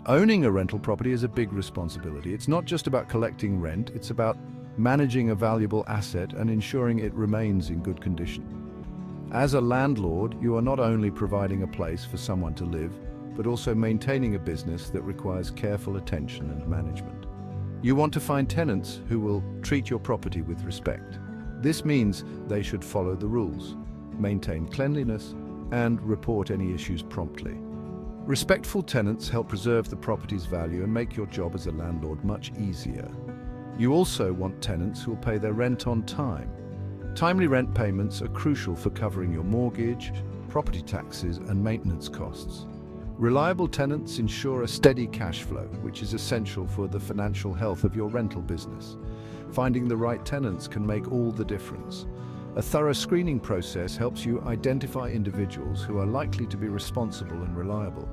Owning a rental property is a big responsibility. It's not just about collecting rent, it's about managing a valuable asset and ensuring it remains in good condition. As a landlord, you are not only providing a place for someone to live, but also maintaining a business that requires careful attention and management. You want to find tenants who will treat your property with respect. This means they should follow the rules, maintain cleanliness, and report any issues promptly. Respectful tenants help preserve the property's value and make your job as a landlord much easier. You also want tenants who will pay their rent on time. Timely rent payments are crucial for covering your mortgage, property taxes, and maintenance costs. Reliable tenants ensure a steady cash flow, which is essential for the financial health of your rental business. Finding the right tenants can make all the difference. A thorough screening process helps you identify individuals who are likely to be responsible and reliable.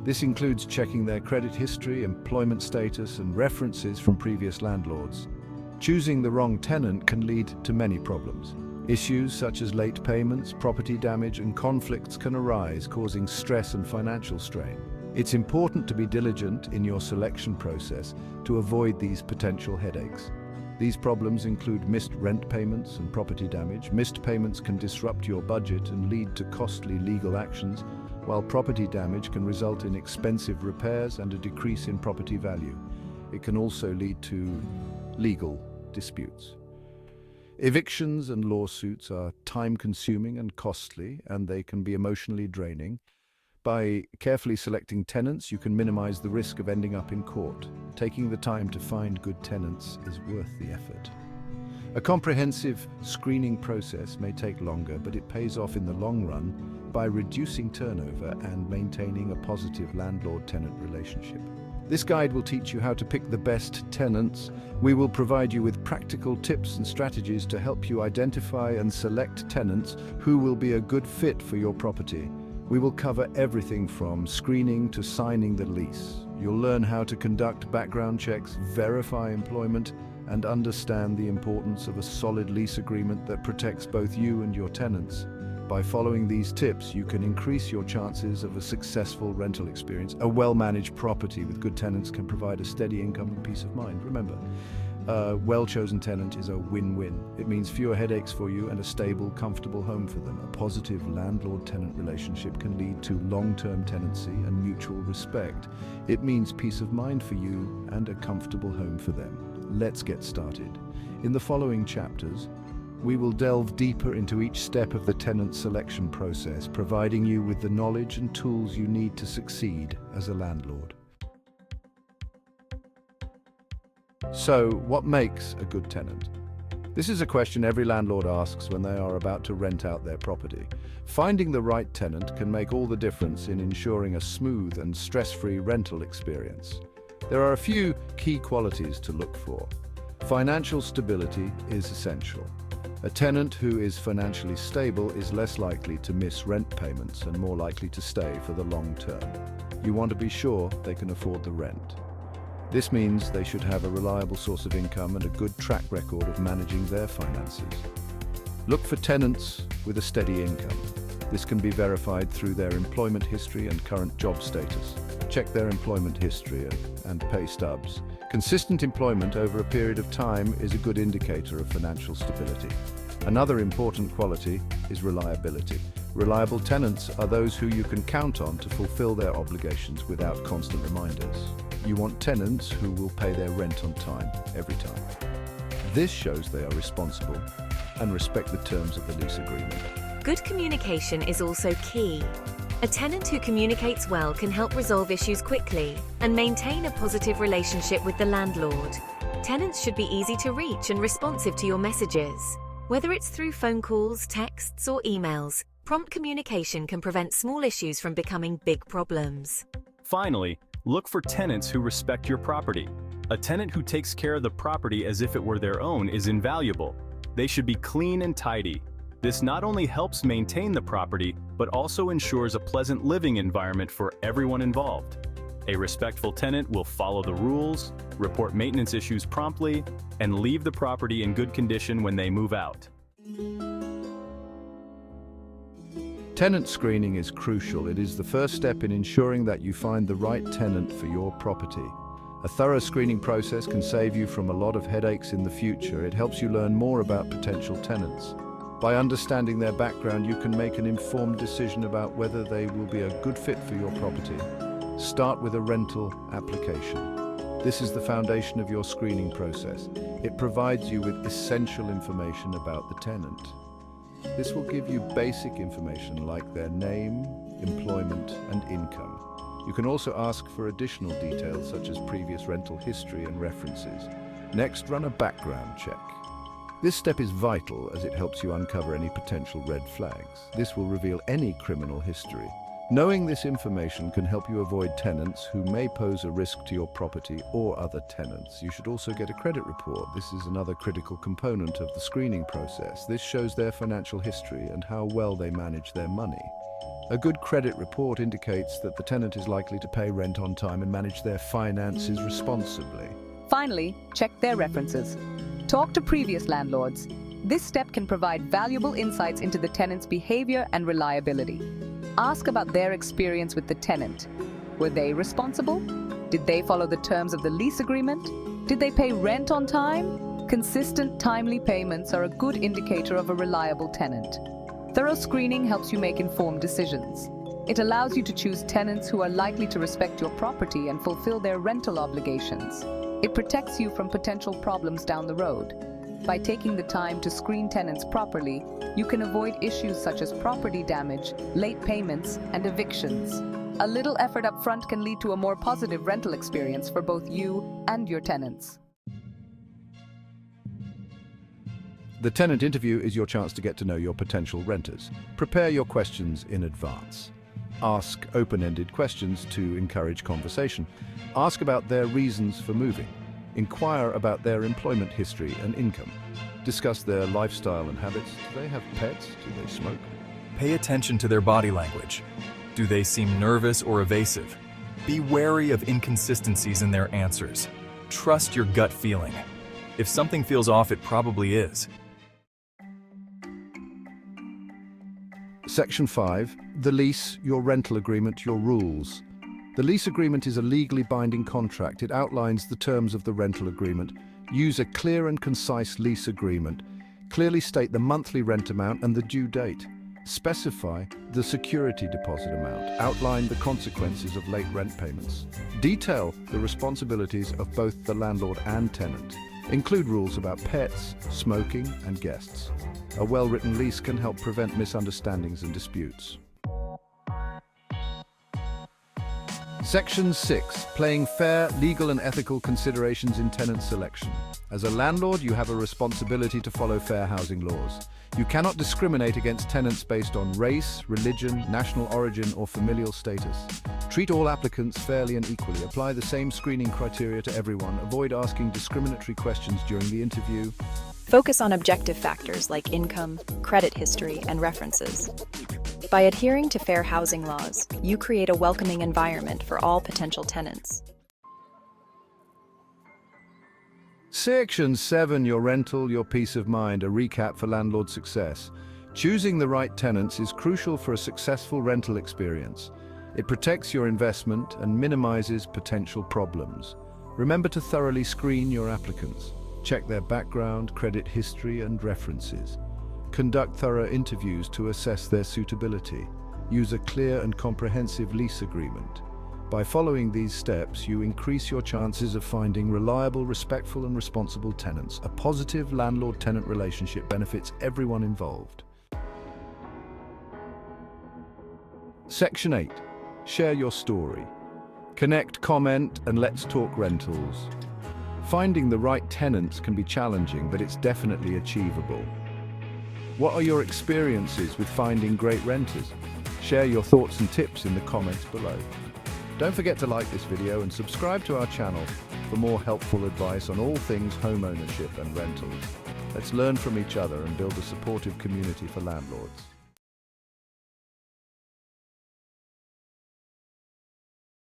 This includes checking their credit history, employment status, and references from previous landlords. Choosing the wrong tenant can lead to many problems. Issues such as late payments, property damage, and conflicts can arise, causing stress and financial strain. It's important to be diligent in your selection process to avoid these potential headaches. These problems include missed rent payments and property damage. Missed payments can disrupt your budget and lead to costly legal actions, while property damage can result in expensive repairs and a decrease in property value. It can also lead to legal disputes. Evictions and lawsuits are time-consuming and costly, and they can be emotionally draining. By carefully selecting tenants, you can minimize the risk of ending up in court. Taking the time to find good tenants is worth the effort. A comprehensive screening process may take longer, but it pays off in the long run by reducing turnover and maintaining a positive landlord-tenant relationship. This guide will teach you how to pick the best tenants. We will provide you with practical tips and strategies to help you identify and select tenants who will be a good fit for your property. We will cover everything from screening to signing the lease. You'll learn how to conduct background checks, verify employment, and understand the importance of a solid lease agreement that protects both you and your tenants. By following these tips, you can increase your chances of a successful rental experience. A well-managed property with good tenants can provide a steady income and peace of mind. Remember, a well-chosen tenant is a win-win. It means fewer headaches for you and a stable, comfortable home for them. A positive landlord-tenant relationship can lead to long-term tenancy and mutual respect. It means peace of mind for you and a comfortable home for them. Let's get started. In the following chapters, we will delve deeper into each step of the tenant selection process, providing you with the knowledge and tools you need to succeed as a landlord. So, what makes a good tenant? This is a question every landlord asks when they are about to rent out their property. Finding the right tenant can make all the difference in ensuring a smooth and stress-free rental experience. There are a few key qualities to look for. Financial stability is essential. A tenant who is financially stable is less likely to miss rent payments and more likely to stay for the long term. You want to be sure they can afford the rent. This means they should have a reliable source of income and a good track record of managing their finances. Look for tenants with a steady income. This can be verified through their employment history and current job status. Check their employment history and pay stubs. Consistent employment over a period of time is a good indicator of financial stability. Another important quality is reliability. Reliable tenants are those who you can count on to fulfill their obligations without constant reminders. You want tenants who will pay their rent on time, every time. This shows they are responsible and respect the terms of the lease agreement. Good communication is also key. A tenant who communicates well can help resolve issues quickly and maintain a positive relationship with the landlord. Tenants should be easy to reach and responsive to your messages. Whether it's through phone calls, texts, or emails, prompt communication can prevent small issues from becoming big problems. Finally, look for tenants who respect your property. A tenant who takes care of the property as if it were their own is invaluable. They should be clean and tidy. This not only helps maintain the property, but also ensures a pleasant living environment for everyone involved. A respectful tenant will follow the rules, report maintenance issues promptly, and leave the property in good condition when they move out. Tenant screening is crucial. It is the first step in ensuring that you find the right tenant for your property. A thorough screening process can save you from a lot of headaches in the future. It helps you learn more about potential tenants. By understanding their background, you can make an informed decision about whether they will be a good fit for your property. Start with a rental application. This is the foundation of your screening process. It provides you with essential information about the tenant. This will give you basic information like their name, employment, and income. You can also ask for additional details such as previous rental history and references. Next, run a background check. This step is vital as it helps you uncover any potential red flags. This will reveal any criminal history. Knowing this information can help you avoid tenants who may pose a risk to your property or other tenants. You should also get a credit report. This is another critical component of the screening process. This shows their financial history and how well they manage their money. A good credit report indicates that the tenant is likely to pay rent on time and manage their finances responsibly. Finally, check their references. Talk to previous landlords. This step can provide valuable insights into the tenant's behavior and reliability. Ask about their experience with the tenant. Were they responsible? Did they follow the terms of the lease agreement? Did they pay rent on time? Consistent, timely payments are a good indicator of a reliable tenant. Thorough screening helps you make informed decisions. It allows you to choose tenants who are likely to respect your property and fulfill their rental obligations. It protects you from potential problems down the road. By taking the time to screen tenants properly, you can avoid issues such as property damage, late payments, and evictions. A little effort up front can lead to a more positive rental experience for both you and your tenants. The tenant interview is your chance to get to know your potential renters. Prepare your questions in advance. Ask open-ended questions to encourage conversation. Ask about their reasons for moving. Inquire about their employment history and income. Discuss their lifestyle and habits. Do they have pets? Do they smoke? Pay attention to their body language. Do they seem nervous or evasive? Be wary of inconsistencies in their answers. Trust your gut feeling. If something feels off, it probably is. Section 5. The lease, your rental agreement, your rules. The lease agreement is a legally binding contract. It outlines the terms of the rental agreement. Use a clear and concise lease agreement. Clearly state the monthly rent amount and the due date. Specify the security deposit amount. Outline the consequences of late rent payments. Detail the responsibilities of both the landlord and tenant. Include rules about pets, smoking, and guests. A well-written lease can help prevent misunderstandings and disputes. Section 6. Playing fair, legal and ethical considerations in tenant selection. As a landlord, you have a responsibility to follow fair housing laws. You cannot discriminate against tenants based on race, religion, national origin, or familial status. Treat all applicants fairly and equally. Apply the same screening criteria to everyone. Avoid asking discriminatory questions during the interview. Focus on objective factors like income, credit history, and references. By adhering to fair housing laws, you create a welcoming environment for all potential tenants. Section 7. Your rental, your peace of mind. A recap for landlord success. Choosing the right tenants is crucial for a successful rental experience. It protects your investment and minimizes potential problems. Remember to thoroughly screen your applicants. Check their background, credit history, and references. Conduct thorough interviews to assess their suitability. Use a clear and comprehensive lease agreement. By following these steps, you increase your chances of finding reliable, respectful, and responsible tenants. A positive landlord-tenant relationship benefits everyone involved. Section 8. Share your story. Connect, comment, and let's talk rentals. Finding the right tenants can be challenging, but it's definitely achievable. What are your experiences with finding great renters? Share your thoughts and tips in the comments below. Don't forget to like this video and subscribe to our channel for more helpful advice on all things home ownership and rentals. Let's learn from each other and build a supportive community for landlords.